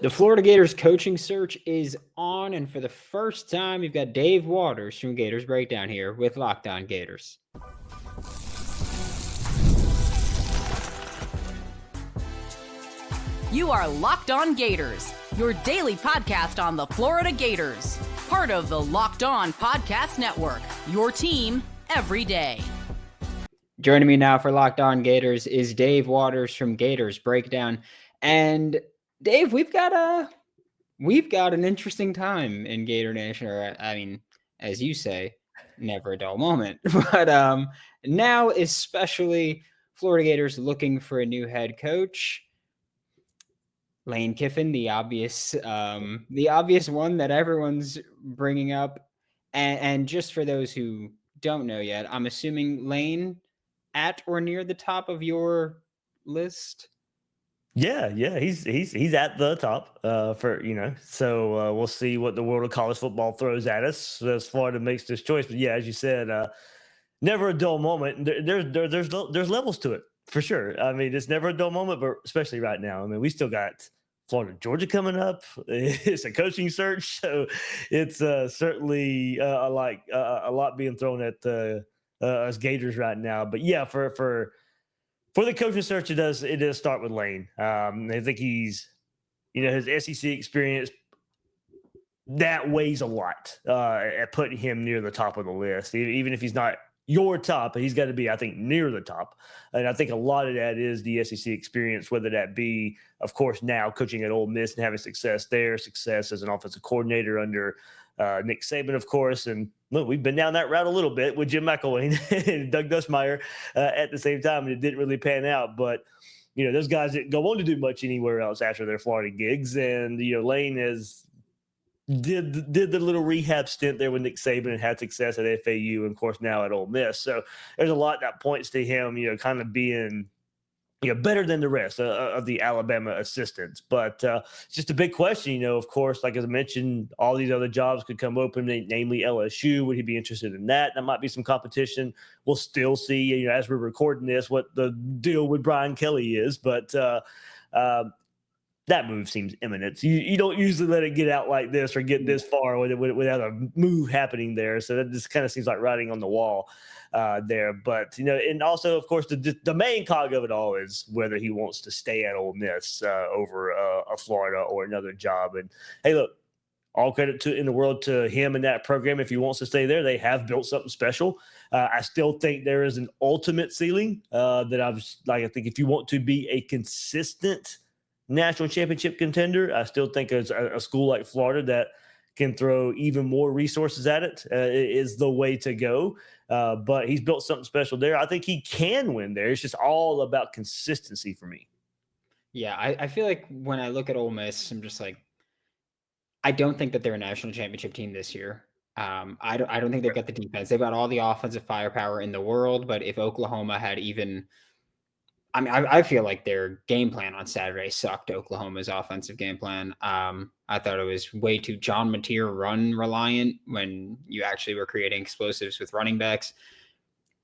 The Florida Gators coaching search is on, and for the first time, we've got Dave Waters from Gators Breakdown here with Locked On Gators. You are Locked On Gators, your daily podcast on the Florida Gators, part of the Locked On Podcast Network, your team every day. Joining me now for Locked On Gators is Dave Waters from Gators Breakdown. And Dave, we've got an interesting time in Gator Nation, or I mean, as you say, never a dull moment. But now, especially, Florida Gators looking for a new head coach. Lane Kiffin, the obvious one that everyone's bringing up. And just for those who don't know yet, I'm assuming Lane at or near the top of your list. Yeah, he's at the top So we'll see what the world of college football throws at us as Florida makes this choice. But yeah, as you said, never a dull moment. There's levels to it for sure. I mean, it's never a dull moment, but especially right now. I mean, we still got Florida, Georgia coming up. It's a coaching search, so it's certainly a lot being thrown at us Gators right now. But yeah, for the coaching search, it does start with Lane. I think he's, his SEC experience, that weighs a lot at putting him near the top of the list. Even if he's not your top, he's got to be, I think, near the top. And I think a lot of that is the SEC experience, whether that be, of course, now coaching at Ole Miss and having success there, success as an offensive coordinator under Nick Saban, of course. And look, we've been down that route a little bit with Jim McElwain and Doug Nussmeier at the same time, and it didn't really pan out. But, those guys didn't go on to do much anywhere else after their Florida gigs. And, Lane did the little rehab stint there with Nick Saban and had success at FAU and, of course, now at Ole Miss. So there's a lot that points to him, kind of being better than the rest of the Alabama assistants. But it's just a big question, of course, like as I mentioned, all these other jobs could come open, namely LSU. Would he be interested in that? That might be some competition. We'll still see, as we're recording this, what the deal with Brian Kelly is. But that move seems imminent. You don't usually let it get out like this or get this far without a move happening there. So that just kind of seems like writing on the wall there. But, and also, of course, the main cog of it all is whether he wants to stay at Ole Miss over a Florida or another job. And, hey, look, all credit in the world to him and that program. If he wants to stay there, they have built something special. I still think there is an ultimate ceiling I think if you want to be a consistent national championship contender, I still think a school like Florida that can throw even more resources at it is the way to go. But he's built something special there. I think he can win there. It's just all about consistency for me. Yeah, I feel like when I look at Ole Miss, I'm just like, I don't think that they're a national championship team this year. I don't think they've got the defense. They've got all the offensive firepower in the world, but if Oklahoma had even – I feel like their game plan on Saturday sucked, Oklahoma's offensive game plan. I thought it was way too John Mateer run reliant when you actually were creating explosives with running backs.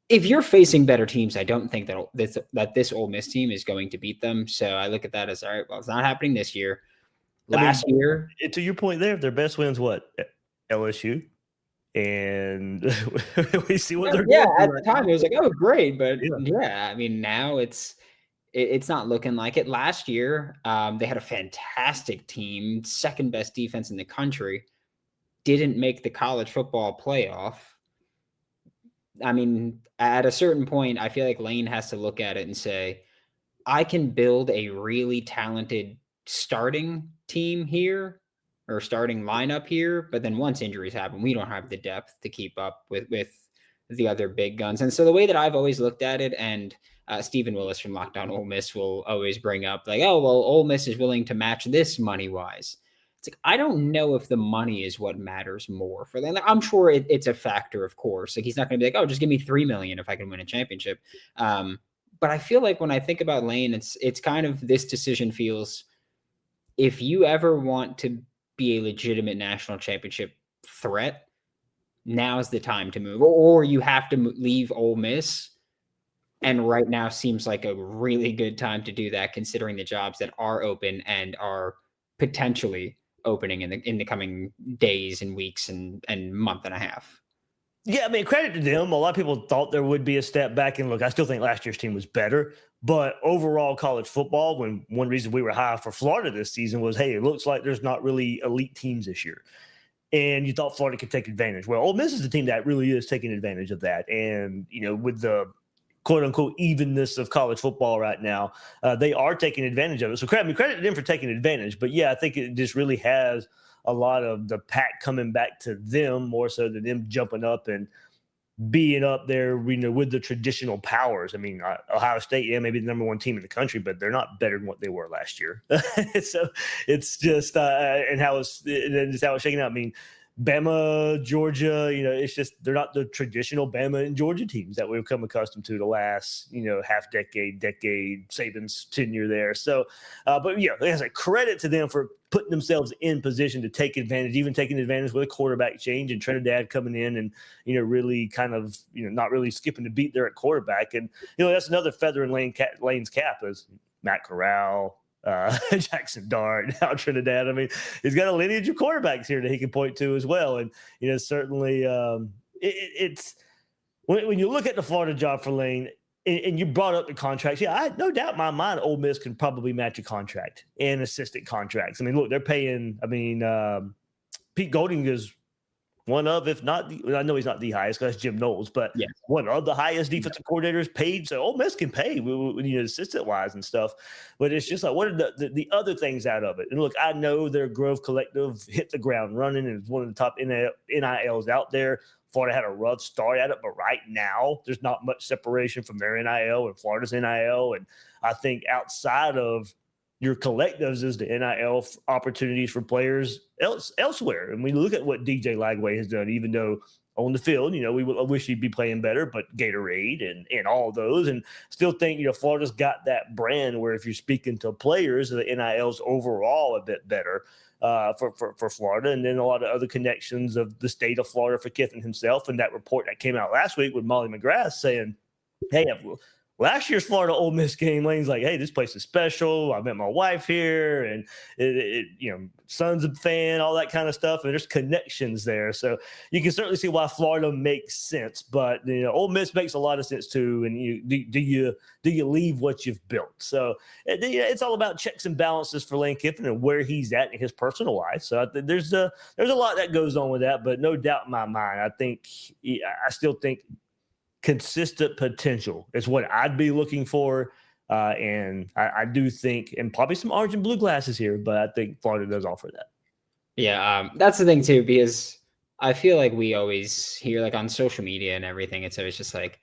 If you're facing better teams, I don't think that this Ole Miss team is going to beat them. So I look at that as, all right, well, it's not happening this year. Last year. To your point there, their best wins, what? LSU. And we see what they're doing. Yeah, at the time it was like, oh, great. But now it's not looking like it. Last year, they had a fantastic team, second best defense in the country, didn't make the college football playoff. I mean, at a certain point, I feel like Lane has to look at it and say, I can build a really talented starting team here or starting lineup here, but then once injuries happen, we don't have the depth to keep up with the other big guns. And so the way that I've always looked at it, and Stephen Willis from Locked On Ole Miss will always bring up like, oh, well, Ole Miss is willing to match this money-wise. It's like, I don't know if the money is what matters more for them. I'm sure it's a factor, of course. Like, he's not going to be like, oh, just give me $3 million if I can win a championship. But I feel like when I think about Lane, it's kind of, this decision feels, if you ever want to be a legitimate national championship threat, now's the time to move, or you have to leave Ole Miss. And right now seems like a really good time to do that, considering the jobs that are open and are potentially opening in the coming days and weeks and month and a half. Yeah, I mean, credit to them. A lot of people thought there would be a step back. And look, I still think last year's team was better. But overall college football, when one reason we were high for Florida this season was, hey, it looks like there's not really elite teams this year. And you thought Florida could take advantage. Well, Ole Miss is the team that really is taking advantage of that. And, with the quote unquote evenness of college football right now, they are taking advantage of it. So credit to them for taking advantage. But yeah, I think it just really has a lot of the pack coming back to them more so than them jumping up and being up there, with the traditional powers. I mean, Ohio State, yeah, maybe the number one team in the country, but they're not better than what they were last year. So it's just and how it's shaking out. I mean, Bama, Georgia, it's just they're not the traditional Bama and Georgia teams that we've come accustomed to the last, half decade, Saban's tenure there. So, but yeah, like I said, credit to them for putting themselves in position to take advantage, even taking advantage with a quarterback change and Trinidad coming in and, really kind of, not really skipping the beat there at quarterback. And, that's another feather in Lane's cap is Matt Corral, Jackson Dart, now Trinidad. I mean, he's got a lineage of quarterbacks here that he can point to as well. And, certainly it's when you look at the Florida job for Lane, and you brought up the contracts. Yeah, I had no doubt in my mind Ole Miss can probably match a contract and assistant contracts. I mean, look, they're paying, Pete Golding is one of, if not, I know he's not the highest because that's Jim Knowles, but one of the highest defensive coordinators paid. So Ole Miss can pay, assistant-wise and stuff. But it's just like, what are the other things out of it? And look, I know their Grove Collective hit the ground running and is one of the top NILs out there. Florida had a rough start at it, but right now there's not much separation from their NIL and Florida's NIL. And I think outside of your collectives is the NIL opportunities for players elsewhere. And we look at what DJ Lagway has done, even though on the field, we wish he'd be playing better, but Gatorade and all those. And still think, Florida's got that brand where if you're speaking to players, the NIL's overall a bit better. For Florida, and then a lot of other connections of the state of Florida for Kiffin himself. And that report that came out last week with Molly McGrath saying, hey, last year's Florida Ole Miss game, Lane's like, hey, this place is special. I met my wife here, and son's a fan, all that kind of stuff. And there's connections there, so you can certainly see why Florida makes sense. But Ole Miss makes a lot of sense too. And do you leave what you've built? So it's all about checks and balances for Lane Kiffin and where he's at in his personal life. So there's a lot that goes on with that, but no doubt in my mind, I still think consistent potential is what I'd be looking for. And I do think, and probably some orange and blue glasses here, but I think Florida does offer that. Yeah. That's the thing too, because I feel like we always hear like on social media and everything, it's always just like,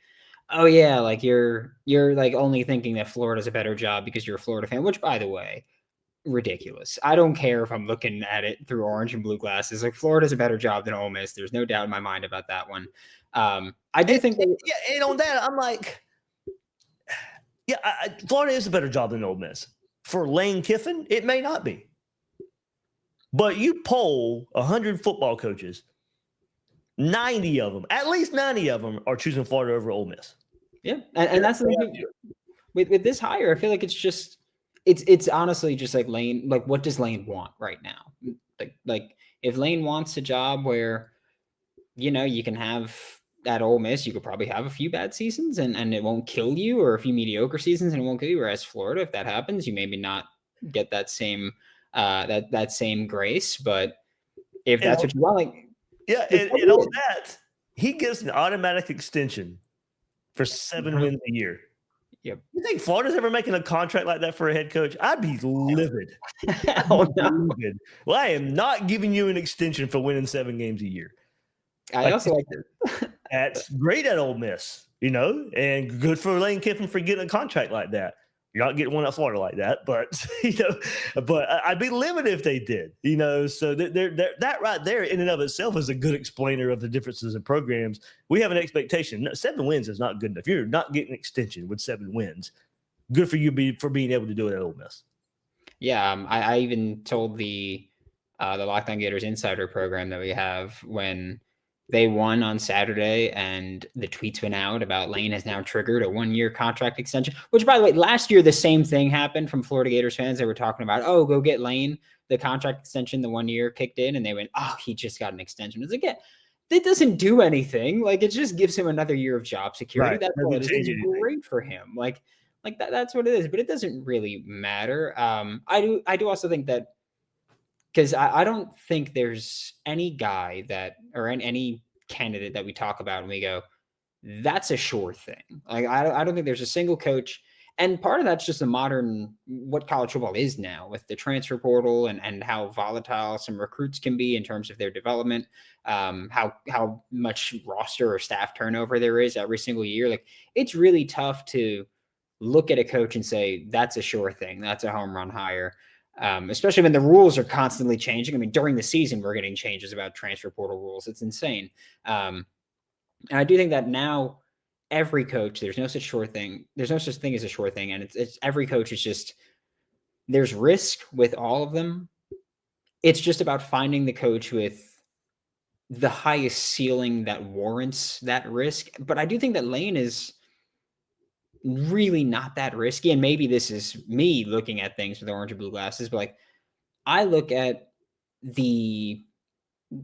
oh yeah, like you're like only thinking that Florida's a better job because you're a Florida fan, which by the way, ridiculous. I don't care if I'm looking at it through orange and blue glasses. Like Florida's a better job than Ole Miss. There's no doubt in my mind about that one. I do think that, and on that, I'm like, Florida is a better job than Ole Miss. For Lane Kiffin, it may not be. But you poll 100 football coaches, 90 of them, at least 90 of them, are choosing Florida over Ole Miss. Yeah, and that's the thing. With this hire, I feel like it's honestly just like Lane. Like, what does Lane want right now? Like if Lane wants a job where, you can have at Ole Miss, you could probably have a few bad seasons and it won't kill you, or a few mediocre seasons and it won't kill you. Whereas Florida, if that happens, you maybe not get that same that same grace. But if that's what you want, like and on that, he gets an automatic extension for 7 wins a year. Yep. You think Florida's ever making a contract like that for a head coach? I'd be livid. Livid. Well, I am not giving you an extension for winning 7 games a year. I also like it. That's great at Ole Miss, and good for Lane Kiffin for getting a contract like that. You're not getting one at Florida like that, but but I'd be livid if they did, So that right there, in and of itself, is a good explainer of the differences in programs. We have an expectation. 7 wins is not good enough. You're not getting an extension with 7 wins. Good for you for being able to do it at Ole Miss. Yeah, I even told the Lockdown Gators Insider program that we have when They won on Saturday, and the tweets went out about Lane has now triggered a 1-year contract extension, which, by the way, last year the same thing happened from Florida Gators fans. They were talking about, oh, go get Lane. The contract extension, the 1 year kicked in, and they went, oh, he just got an extension. It's like, yeah, that doesn't do anything. Like, it just gives him another year of job security. Right. That's all it is. It's great for him. Like that's what it is. But it doesn't really matter. I do also think that, because I don't think there's any guy that, or any candidate that we talk about and we go, that's a sure thing. Like, I don't think there's a single coach. And part of that's just the modern, what college football is now with the transfer portal and how volatile some recruits can be in terms of their development, how much roster or staff turnover there is every single year. Like, it's really tough to look at a coach and say, that's a sure thing. That's a home run hire. Especially when the rules are constantly changing. I mean, during the season, we're getting changes about transfer portal rules. It's insane. And I do think that now every coach, there's no such sure thing. There's no such thing as a sure thing. And it's every coach is just, there's risk with all of them. It's just about finding the coach with the highest ceiling that warrants that risk. But I do think that Lane is really not that risky. And maybe this is me looking at things with orange and blue glasses, but like, I look at the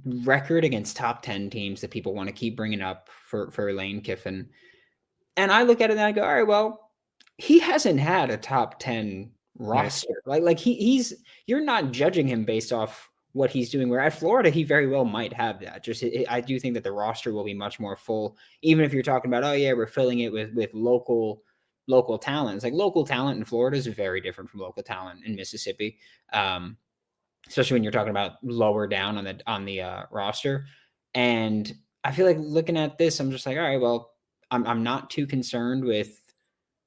record against top 10 teams that people want to keep bringing up for Lane Kiffin. And I look at it and I go, all right, well, he hasn't had a top 10 roster. Like he's, you're not judging him based off what he's doing. Where at Florida, he very well might have that. I do think that the roster will be much more full, even if you're talking about, oh yeah, we're filling it with local talent. It's like local talent in Florida is very different from local talent in Mississippi. Especially when you're talking about lower down on the roster. And I feel like looking at this, I'm just like, all right, well, I'm not too concerned with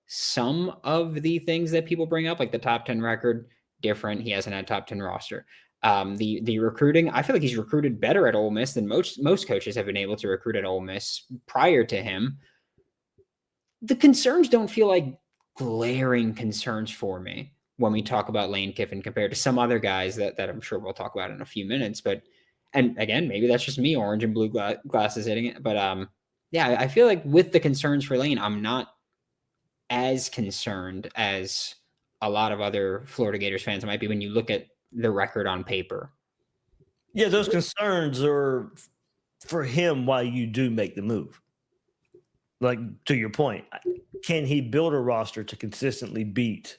some of the things that people bring up, like the top 10 record, different. He hasn't had top 10 roster. The recruiting, I feel like he's recruited better at Ole Miss than most coaches have been able to recruit at Ole Miss prior to him. The concerns don't feel like glaring concerns for me when we talk about Lane Kiffin compared to some other guys that I'm sure we'll talk about in a few minutes. But, and again, maybe that's just me, orange and blue glasses hitting it. But yeah, I feel like with the concerns for Lane, I'm not as concerned as a lot of other Florida Gators fans might be when you look at the record on paper. Yeah, those concerns are for him why you do make the move. Like, to your point, can he build a roster to consistently beat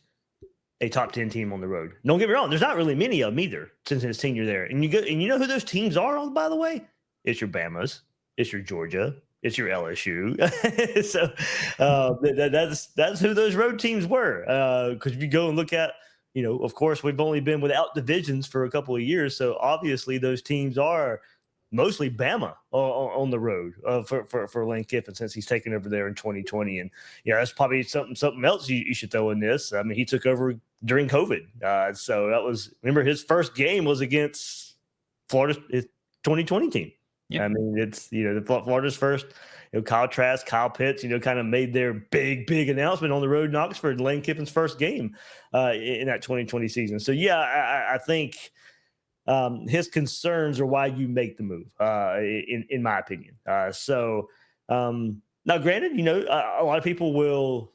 a top 10 team on the road? Don't get me wrong, there's not really many of them either since his tenure there. And you know who those teams are, by the way? It's your Bamas, it's your Georgia, it's your LSU. So that's who those road teams were. Because if you go and look at, of course, we've only been without divisions for a couple of years. So obviously those teams are mostly Bama on the road for Lane Kiffin since he's taken over there in 2020. And that's probably something else you should throw in this. I mean, he took over during COVID. So that was, remember, his first game was against Florida's 2020 team. Yeah. I mean, it's, the Florida's first, Kyle Trask, Kyle Pitts, kind of made their big announcement on the road in Oxford, Lane Kiffin's first game in that 2020 season. So, yeah, I think his concerns are why you make the move, in my opinion. Now, granted, a lot of people will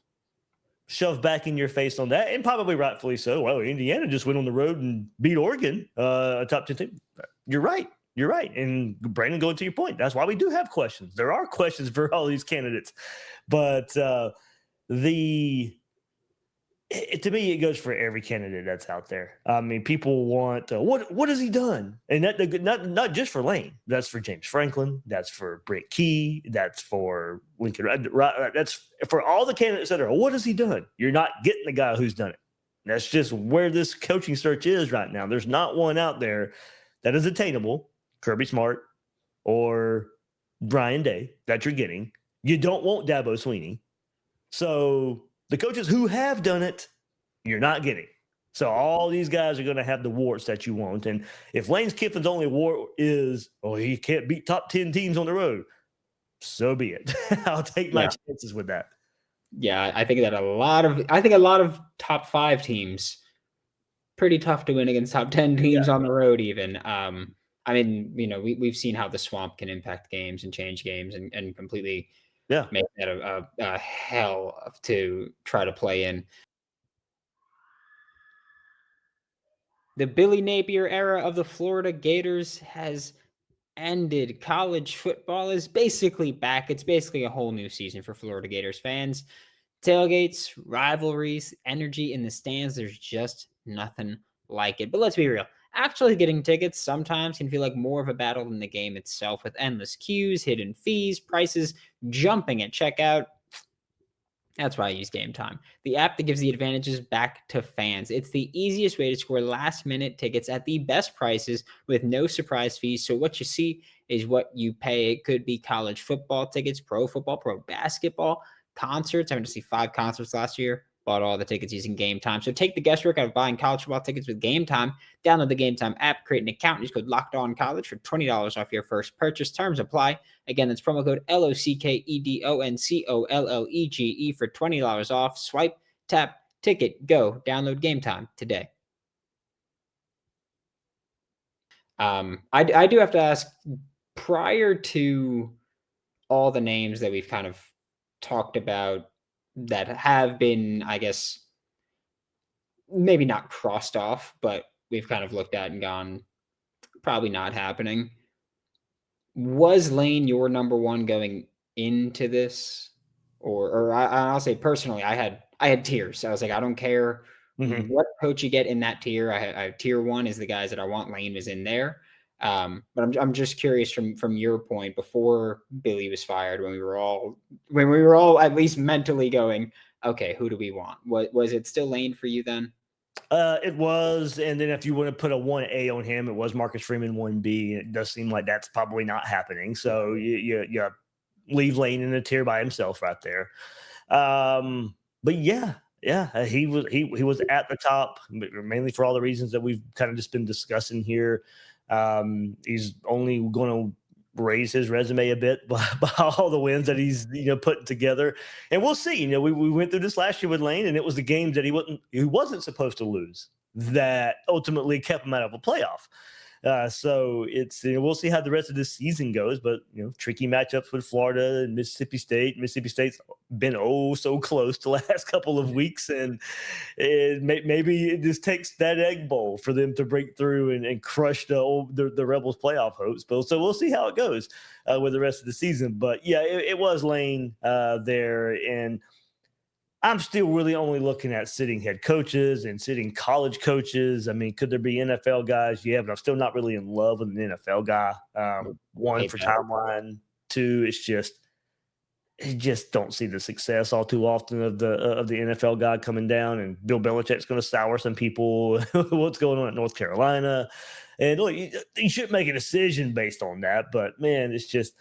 shove back in your face on that, and probably rightfully so. Well, Indiana just went on the road and beat Oregon, a top 10 team. You're right. And Brandon, going to your point, that's why we do have questions. There are questions for all these candidates, but to me, it goes for every candidate that's out there. I mean, people want what has he done, and that not just for Lane. That's for James Franklin. That's for Brent Key. That's for Lincoln. That's for all the candidates that are. What has he done? You're not getting the guy who's done it. That's just where this coaching search is right now. There's not one out there that is attainable. Kirby Smart or Brian Day that you're getting. You don't want Dabo Sweeney. So the coaches who have done it, you're not getting. So all these guys are going to have the warts that you want. And if Lane Kiffin's only wart is, he can't beat top 10 teams on the road, so be it. I'll take my chances with that. Yeah, I think that a lot of top 5 teams, pretty tough to win against top 10 teams on the road even. I mean, we've seen how the swamp can impact games and change games and completely Yeah. make that a hell to try to play in. The Billy Napier era of the Florida Gators has ended. College football is basically back. It's basically a whole new season for Florida Gators fans. Tailgates, rivalries, energy in the stands. There's just nothing like it. But let's be real. Actually getting tickets sometimes can feel like more of a battle than the game itself, with endless queues, hidden fees, prices jumping at checkout. That's why I use Game Time, the app that gives the advantages back to fans. It's the easiest way to score last minute tickets at the best prices with no surprise fees. So what you see is what you pay. It could be college football tickets, pro football, pro basketball, concerts. I went to see 5 concerts last year. Bought all the tickets using Game Time. So take the guesswork out of buying college football tickets with Game Time. Download the Game Time app, create an account, use code LOCKEDONCollege for $20 off your first purchase. Terms apply. Again, that's promo code LOCKEDONCOLLEGE for $20 off. Swipe, tap, ticket, go. Download Game Time today. I do have to ask, prior to all the names that we've kind of talked about that have been, I guess, maybe not crossed off, but we've kind of looked at and gone, probably not happening. Was Lane your number one going into this? Or I'll say personally, I had tiers. I was like, I don't care what coach you get in that tier. I have tier 1 is the guys that I want. Lane was in there. But I'm just curious from your point, before Billy was fired, when we were all at least mentally going, okay, who do we want? Was it still Lane for you then? It was, and then if you want to put a 1A on him, it was Marcus Freeman 1B. It does seem like that's probably not happening. So you leave Lane in a tier by himself right there. But yeah, he was at the top, mainly for all the reasons that we've kind of just been discussing here. He's only going to raise his resume a bit by all the wins that he's putting together, and we'll see. We went through this last year with Lane, and it was the games that he wasn't supposed to lose that ultimately kept him out of a playoff. So it's we'll see how the rest of this season goes, but tricky matchups with Florida and Mississippi State. Mississippi State's been so close the last couple of weeks, and maybe it just takes that Egg Bowl for them to break through and crush the Rebels playoff hopes. But so we'll see how it goes with the rest of the season. But yeah, it was Lane there, and I'm still really only looking at sitting head coaches and sitting college coaches. I mean, could there be NFL guys? Yeah, but I'm still not really in love with an NFL guy. One, for timeline. 2, you just don't see the success all too often of the NFL guy coming down. And Bill Belichick's going to sour some people. What's going on at North Carolina? And look, you should make a decision based on that. But man, it's just,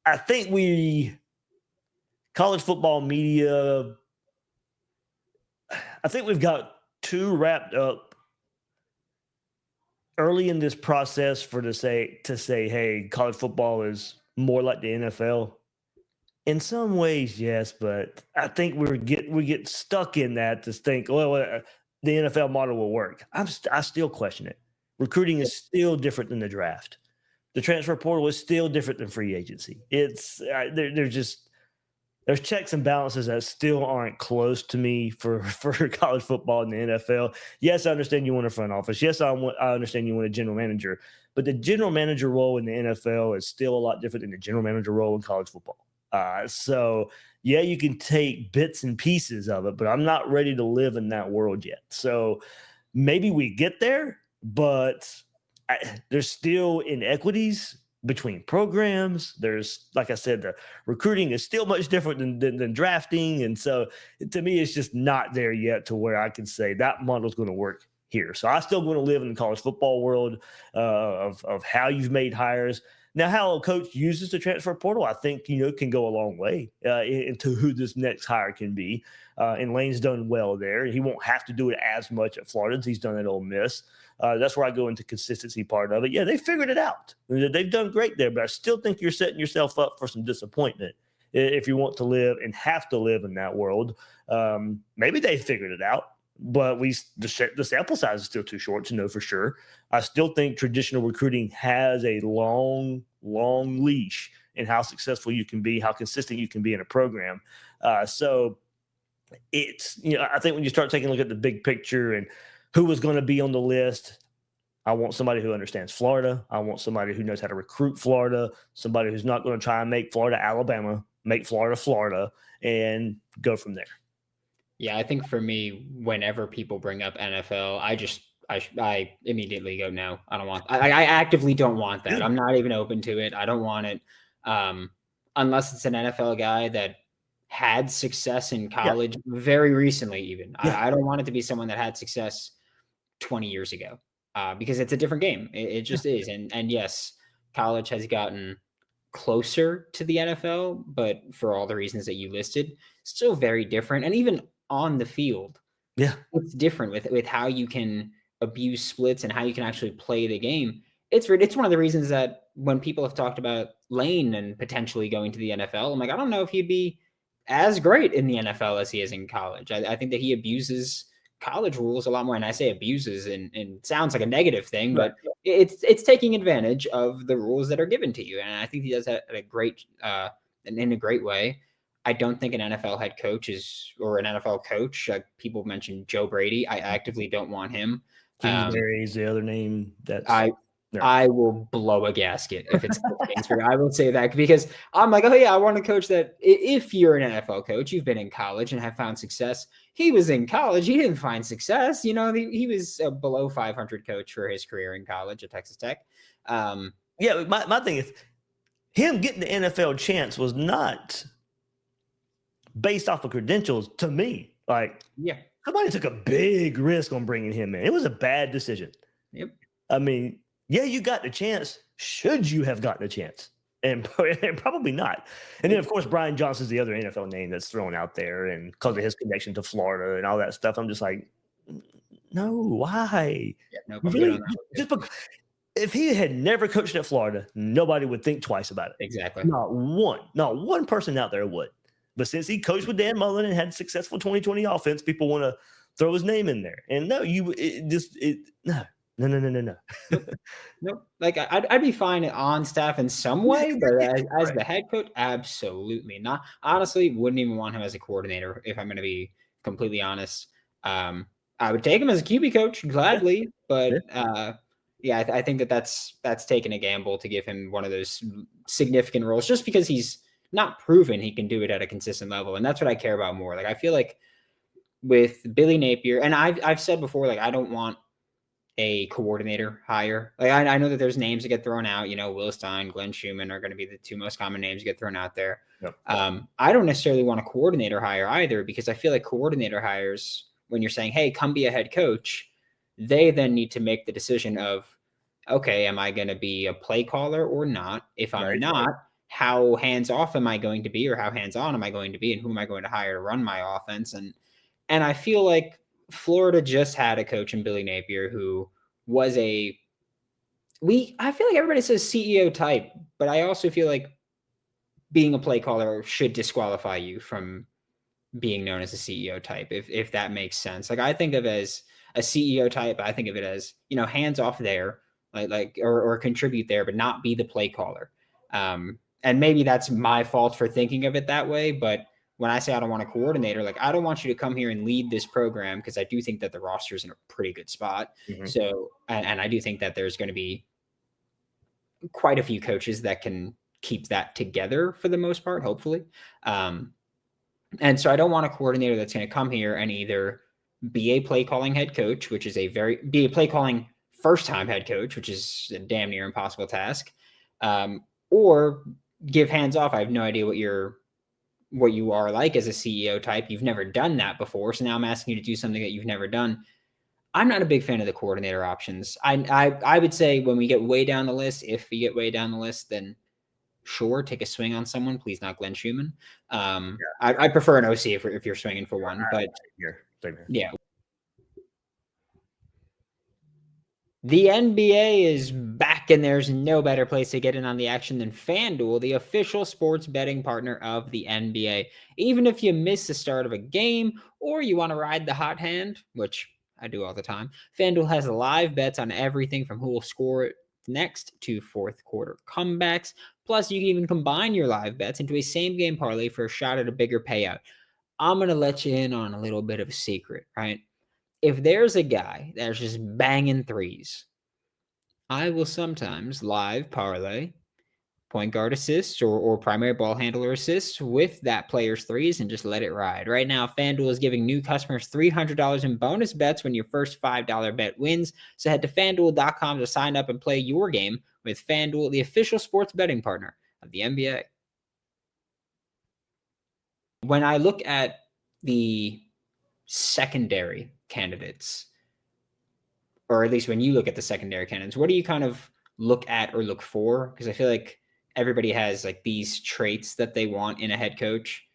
I think college football media, I think we've got too wrapped up early in this process to say, hey, college football is more like the NFL. In some ways, yes, but I think we get stuck in that to think, well, the NFL model will work. I still question it. Recruiting is still different than the draft. The transfer portal is still different than free agency. It's there's checks and balances that still aren't close to me for college football and the NFL. Yes, I understand you want a front office. Yes, I understand you want a general manager. But the general manager role in the NFL is still a lot different than the general manager role in college football. So, yeah, you can take bits and pieces of it, but I'm not ready to live in that world yet. So maybe we get there, but there's still inequities between programs. There's, like I said, the recruiting is still much different than drafting. And so to me, it's just not there yet to where I can say that model is going to work here. So I still want to live in the college football world of how you've made hires. Now, how a coach uses the transfer portal, I think, can go a long way into who this next hire can be. And Lane's done well there. He won't have to do it as much at Florida as he's done at Ole Miss. That's where I go into consistency part of it. Yeah, they figured it out. They've done great there, but I still think you're setting yourself up for some disappointment if you want to live and have to live in that world. Maybe they figured it out. but the sample size is still too short to know for sure. I still think traditional recruiting has a long leash in how successful you can be, how consistent you can be in a program. So it's, I think when you start taking a look at the big picture and who was going to be on the list, I want somebody who understands Florida. I want somebody who knows how to recruit Florida, somebody who's not going to try and make Florida Alabama, make Florida Florida, and go from there. Yeah, I think for me, whenever people bring up NFL, I immediately go, no, I don't want. I actively don't want that. I'm not even open to it. I don't want it, unless it's an NFL guy that had success in college very recently. Even I don't want it to be someone that had success 20 years ago, because it's a different game. It just is. And yes, college has gotten closer to the NFL, but for all the reasons that you listed, still very different. And even on the field, it's different with how you can abuse splits and how you can actually play the game. It's one of the reasons that when people have talked about Lane and potentially going to the NFL, I'm like, I don't know if he'd be as great in the NFL as he is in college. I think that he abuses college rules a lot more. And I say abuses and sounds like a negative thing, but it's taking advantage of the rules that are given to you. And I think he does that in a great way. I don't think an NFL head coach or an NFL coach. People mentioned Joe Brady. I actively don't want him. Kingsbury is the other name. I will blow a gasket if it's Kingsbury. I will say that because I'm like, oh yeah, I want a coach that if you're an NFL coach, you've been in college and have found success. He was in college. He didn't find success. He was a below 500 coach for his career in college at Texas Tech. My thing is him getting the NFL chance was not based off of credentials to me. Somebody took a big risk on bringing him in. It was a bad decision. Yep. I mean, you got the chance. Should you have gotten a chance? And probably not. And then, of course, Brian Johnson's the other NFL name that's thrown out there, and because of his connection to Florida and all that stuff, I'm just like, no, why? Yeah, no, really? If he had never coached at Florida, nobody would think twice about it. Exactly. Not one person out there would. But since he coached with Dan Mullen and had successful 2020 offense, people want to throw his name in there. And no. Nope. Like I'd be fine on staff in some way, but as the head coach, absolutely not. Honestly, wouldn't even want him as a coordinator if I'm going to be completely honest. I would take him as a QB coach gladly, but I think that's taking a gamble to give him one of those significant roles just because he's not proven he can do it at a consistent level. And that's what I care about more. Like, I feel like with Billy Napier, and I've said before, like, I don't want a coordinator hire. Like, I know that there's names that get thrown out, Will Stein, Glenn Schumann are going to be the two most common names that get thrown out there. Yep. I don't necessarily want a coordinator hire either, because I feel like coordinator hires, when you're saying, hey, come be a head coach, they then need to make the decision of, okay, am I going to be a play caller or not? If I'm not, how hands-off am I going to be, or how hands-on am I going to be, and who am I going to hire to run my offense? And I feel like Florida just had a coach in Billy Napier who was I feel like everybody says CEO type, but I also feel like being a play caller should disqualify you from being known as a CEO type, if that makes sense. Like, I think of it as a CEO type. I think of it as, hands-off there, or contribute there, but not be the play caller. And maybe that's my fault for thinking of it that way. But when I say I don't want a coordinator, like, I don't want you to come here and lead this program, because I do think that the roster is in a pretty good spot. Mm-hmm. So, and I do think that there's going to be quite a few coaches that can keep that together for the most part, hopefully. And so I don't want a coordinator that's going to come here and either be a play calling head coach, which is be a play calling first time head coach, which is a damn near impossible task, or give hands off. I have no idea what you are like as a CEO type. You've never done that before. So now I'm asking you to do something that you've never done. I'm not a big fan of the coordinator options. I would say when we get way down the list, if we get way down the list, then sure, take a swing on someone. Please not Glenn Schumann. I prefer an OC if you're swinging for one. But yeah. The NBA is back, and there's no better place to get in on the action than FanDuel, the official sports betting partner of the NBA. Even if you miss the start of a game or you want to ride the hot hand, which I do all the time, FanDuel has live bets on everything from who will score next to fourth quarter comebacks. Plus, you can even combine your live bets into a same game parlay for a shot at a bigger payout. I'm going to let you in on a little bit of a secret, right? If there's a guy that's just banging threes, I will sometimes live parlay point guard assists or primary ball handler assists with that player's threes and just let it ride. Right now, FanDuel is giving new customers $300 in bonus bets when your first $5 bet wins. So head to FanDuel.com to sign up and play your game with FanDuel, the official sports betting partner of the NBA. When I look at the secondary candidates, or at least when you look at the secondary candidates, what do you kind of look at or look for? Because I feel like everybody has like these traits that they want in a head coach.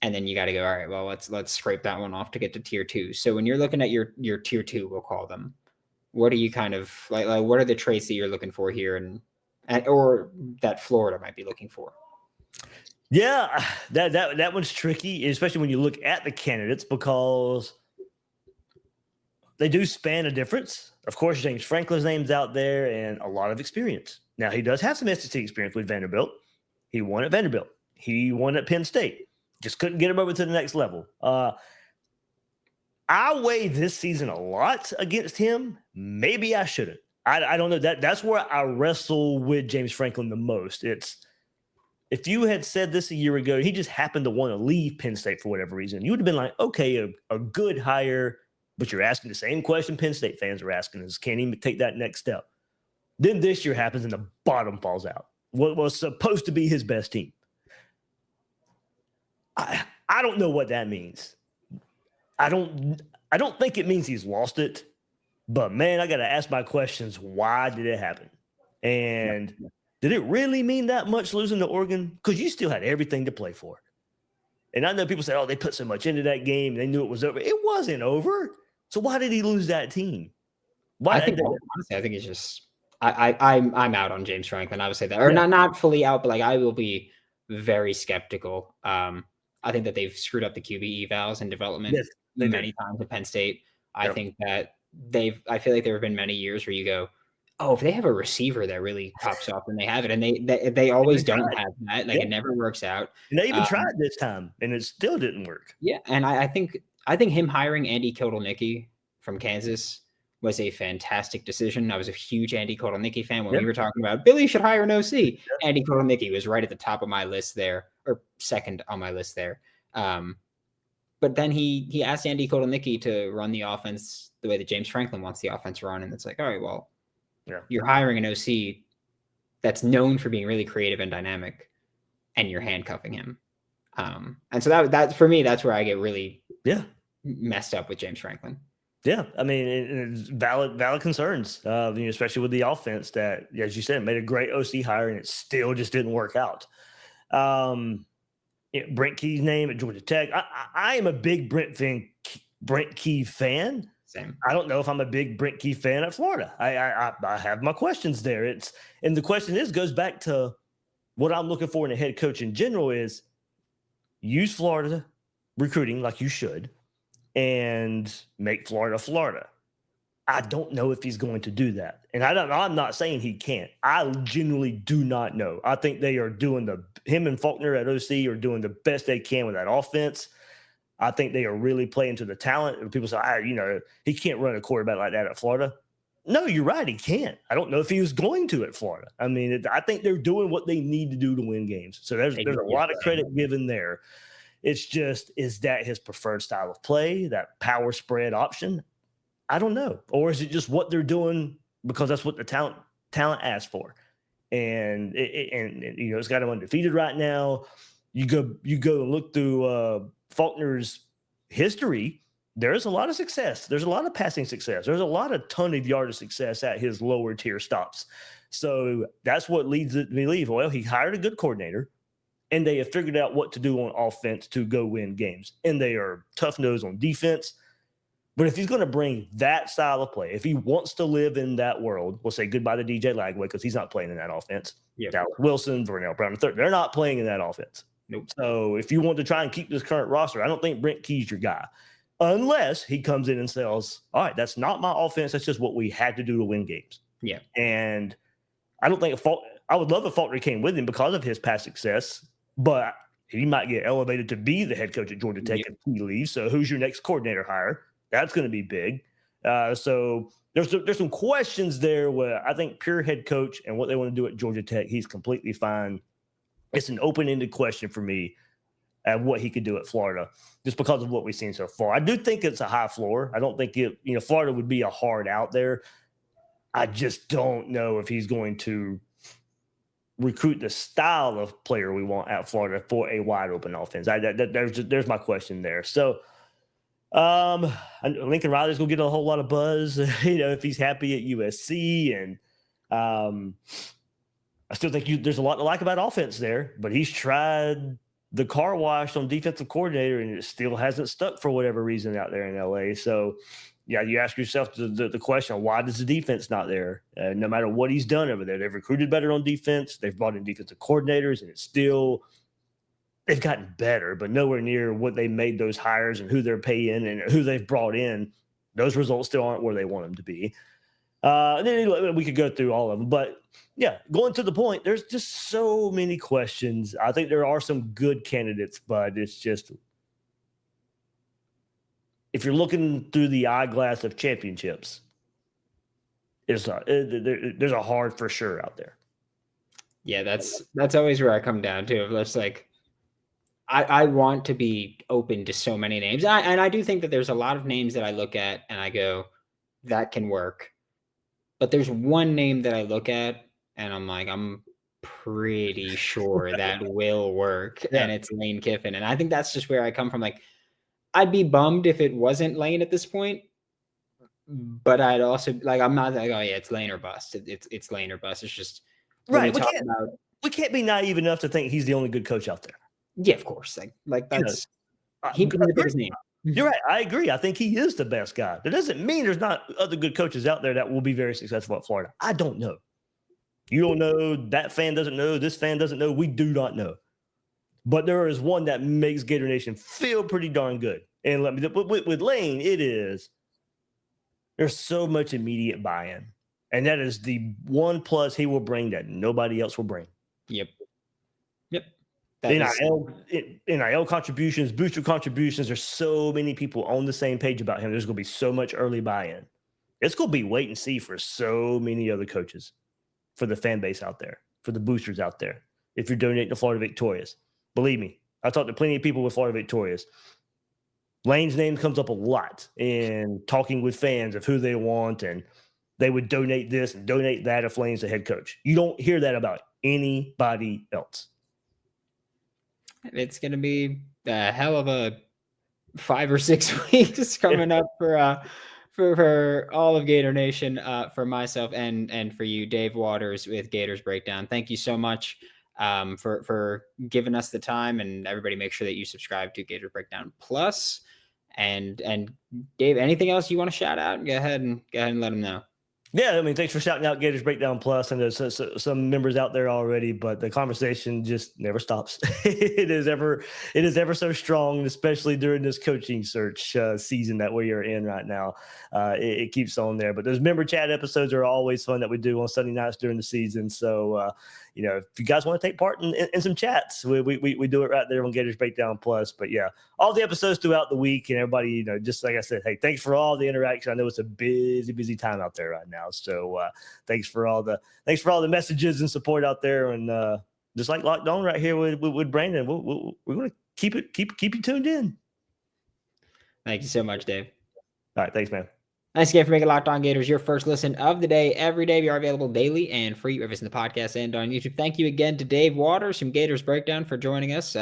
And then you got to go, all right, well, let's scrape that one off to get to tier 2. So when you're looking at your tier 2, we'll call them, what are you kind of like what are the traits that you're looking for here and or that Florida might be looking for? Yeah, that one's tricky, especially when you look at the candidates, because they do span a difference. Of course, James Franklin's name's out there and a lot of experience. Now, he does have some SEC experience with Vanderbilt. He won at Vanderbilt. He won at Penn State. Just couldn't get him over to the next level. I weigh this season a lot against him. Maybe I shouldn't. I don't know. That's where I wrestle with James Franklin the most. It's if you had said this a year ago, he just happened to want to leave Penn State for whatever reason, you would have been like, okay, a good hire. But you're asking the same question Penn State fans are asking is, can he take that next step? Then this year happens and the bottom falls out. What was supposed to be his best team. I don't know what that means. I don't think it means he's lost it. But, man, I got to ask my questions. Why did it happen? And did it really mean that much losing to Oregon? Because you still had everything to play for. And I know people say, oh, they put so much into that game. They knew it was over. It wasn't over. So why did he lose that team? Honestly, I think it's just I'm out on James Franklin. I would say that, or not fully out, but like I will be very skeptical. I think that they've screwed up the QB evals and development many times at Penn State. I think that I feel like there have been many years where you go, oh, if they have a receiver that really pops off and they have it, and they always don't have that, like it never works out. And they even tried this time, and it still didn't work. Yeah, and I think him hiring Andy Kotelnicki from Kansas was a fantastic decision. I was a huge Andy Kotelnicki fan when we were talking about Billy should hire an OC. Yep. Andy Kotelnicki was right at the top of my list there, or second on my list there. But then he asked Andy Kotelnicki to run the offense the way that James Franklin wants the offense run, and it's like, all right, well, you're hiring an OC that's known for being really creative and dynamic, and you're handcuffing him. And so that for me, that's where I get really messed up with James Franklin. Yeah, I mean, it's valid concerns, especially with the offense that, as you said, made a great OC hire and it still just didn't work out. Brent Key's name at Georgia Tech. I am a big Brent Key fan. Same. I don't know if I'm a big Brent Key fan at Florida. I have my questions there. And the question goes back to what I'm looking for in a head coach in general is use Florida recruiting like you should and make Florida Florida. I don't know if he's going to do that. And I'm not saying he can't. I genuinely do not know. I think they are doing him and Faulkner at OC are doing the best they can with that offense. I think they are really playing to the talent. People say, he can't run a quarterback like that at Florida. No, you're right. He can't. I don't know if he was going to at Florida. I mean, I think they're doing what they need to do to win games. So there's a lot of credit given there. It's just, is that his preferred style of play, that power spread option? I don't know. Or is it just what they're doing because that's what the talent asks for? And it's got him undefeated right now. You go and look through Faulkner's history. There's a lot of success. There's a lot of passing success. There's a lot of ton of yardage success at his lower tier stops. So that's what leads me to believe, well, he hired a good coordinator and they have figured out what to do on offense to go win games. And they are tough-nosed on defense. But if he's going to bring that style of play, if he wants to live in that world, we'll say goodbye to DJ Lagway because he's not playing in that offense. Yep. Dallas Wilson, Vernell Brown III, they're not playing in that offense. Nope. So if you want to try and keep this current roster, I don't think Brent Key's your guy. Unless he comes in and says, all right, that's not my offense. That's just what we had to do to win games. Yeah. And I don't think I would love if Faulkner came with him because of his past success, but he might get elevated to be the head coach at Georgia Tech if he leaves. So who's your next coordinator hire? That's going to be big. So there's some questions there where I think pure head coach and what they want to do at Georgia Tech, he's completely fine. It's an open-ended question for me at what he could do at Florida, just because of what we've seen so far. I do think it's a high floor. I don't think Florida would be a hard out there. I just don't know if he's going to recruit the style of player we want at Florida for a wide open offense. There's my question there. So Lincoln Riley's gonna get a whole lot of buzz, if he's happy at USC, and I still think there's a lot to like about offense there, but he's tried the car wash on defensive coordinator, and it still hasn't stuck for whatever reason out there in LA. So, yeah, you ask yourself the question, why does the defense not there? No matter what he's done over there, they've recruited better on defense. They've brought in defensive coordinators, and it's still they've gotten better, but nowhere near what they made those hires and who they're paying and who they've brought in. Those results still aren't where they want them to be. And then we could go through all of them, but yeah, going to the point, there's just so many questions. I think there are some good candidates, but it's just, if you're looking through the eyeglass of championships, there's a hard for sure out there. Yeah, that's always where I come down to. It's like, I want to be open to so many names. And I do think that there's a lot of names that I look at and I go, that can work. But there's one name that I look at and I'm like, I'm pretty sure that will work. Yeah. And it's Lane Kiffin. And I think that's just where I come from. Like, I'd be bummed if it wasn't Lane at this point. But I'd also, like, I'm not like, oh yeah, it's Lane or bust. It's Lane or bust. It's just right. We can't be naive enough to think he's the only good coach out there. Yeah, of course. Like that's he can be his name. You're right. I agree. I think he is the best guy. That doesn't mean there's not other good coaches out there that will be very successful at Florida. I don't know. You don't know. That fan doesn't know. This fan doesn't know. We do not know. But there is one that makes Gator Nation feel pretty darn good. And with Lane, there's so much immediate buy-in. And that is the one plus he will bring that nobody else will bring. Yep. NIL contributions, booster contributions. There's so many people on the same page about him. There's going to be so much early buy-in. It's going to be wait and see for so many other coaches, for the fan base out there, for the boosters out there. If you're donating to Florida Victorious, believe me, I talked to plenty of people with Florida Victorious. Lane's name comes up a lot in talking with fans of who they want, and they would donate this and donate that if Lane's the head coach. You don't hear that about anybody else. It's going to be a hell of a 5 or 6 weeks coming up for all of Gator Nation, for myself and for you, Dave Waters with Gators Breakdown. Thank you so much for giving us the time, and everybody make sure that you subscribe to Gators Breakdown Plus. And Dave, anything else you want to shout out? Go ahead and let them know. Yeah, I mean, thanks for shouting out Gators Breakdown Plus, and there's some members out there already, but the conversation just never stops. It is ever so strong, especially during this coaching search season that we are in right now. It keeps on there, but those member chat episodes are always fun that we do on Sunday nights during the season. So, if you guys want to take part in some chats, we do it right there on Gators Breakdown Plus. But yeah, all the episodes throughout the week, and everybody, just like I said, hey, thanks for all the interaction. I know it's a busy time out there right now. So thanks for all the messages and support out there. And just like Locked On right here with Brandon, we're going to keep you tuned in. Thank you so much, Dave. All right, thanks, man. Thanks again for making Locked On Gators your first listen of the day. Every day we are available daily and free wherever it's in the podcast and on YouTube. Thank you again to Dave Waters from Gators Breakdown for joining us.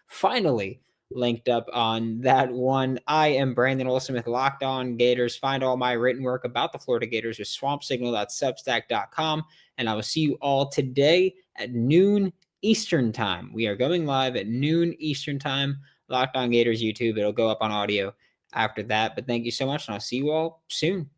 Finally linked up on that one. I am Brandon Olson with Locked On Gators. Find all my written work about the Florida Gators with swampsignal.substack.com. And I will see you all today at noon Eastern time. We are going live at noon Eastern time. Locked On Gators YouTube. It'll go up on audio after that. But thank you so much, and I'll see you all soon.